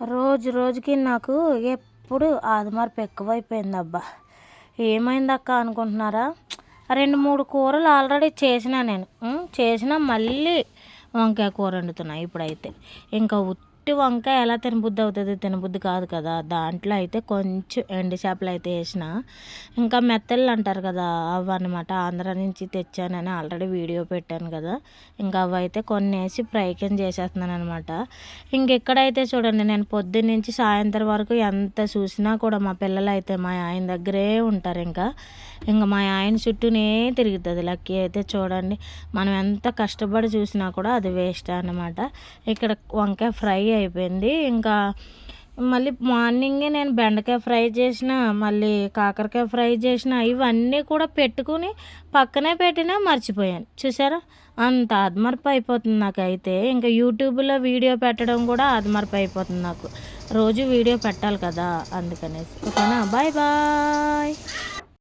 రోజు రోజుకి నాకు ఎప్పుడు ఆదిమార్పు ఎక్కువైపోయిందబ్బా. ఏమైందక్క అనుకుంటున్నారా? 2, 3 కూరలు ఆల్రెడీ చేసినా నేను. చేసినా మళ్ళీ వంకాయ కూర వండుతున్నా ఇప్పుడైతే. ఇంకా ఉట్టి వంకాయ ఎలా తినబుద్ధి అవుతుంది? తినబుద్ధి కాదు కదా. దాంట్లో అయితే కొంచెం ఎండు చేపలు అయితే వేసిన, ఇంకా మెత్తళ్ళు అంటారు కదా అవన్నమాట. ఆంధ్ర నుంచి తెచ్చానని ఆల్రెడీ వీడియో పెట్టాను కదా. ఇంకా అవి అయితే కొన్ని వేసి ఫ్రై కింద చేసేస్తున్నాను అనమాట. ఇంకెక్కడైతే చూడండి, నేను పొద్దున్న నుంచి సాయంత్రం వరకు ఎంత చూసినా కూడా మా పిల్లలు అయితే మా ఆయన దగ్గరే ఉంటారు. ఇంకా మా ఆయన చుట్టూనే తిరుగుతుంది. లక్కీ అయితే చూడండి, మనం ఎంత కష్టపడి చూసినా కూడా అది వేస్ట్ అన్నమాట. ఇక్కడ వంకాయ ఫ్రై అయిపోయింది. ఇంకా మళ్ళీ మార్నింగే నేను బెండకాయ ఫ్రై చేసిన, మళ్ళీ కాకరకాయ ఫ్రై చేసిన, ఇవన్నీ కూడా పెట్టుకుని పక్కనే పెట్టినా మర్చిపోయాను. చూసారా, అంత ఆద్మర్పు అయిపోతుంది నాకైతే. ఇంకా యూట్యూబ్లో వీడియో పెట్టడం కూడా ఆద్మర్పు అయిపోతుంది నాకు. రోజు వీడియో పెట్టాలి కదా, అందుకనేసి. ఓకేనా, బాయ్ బాయ్.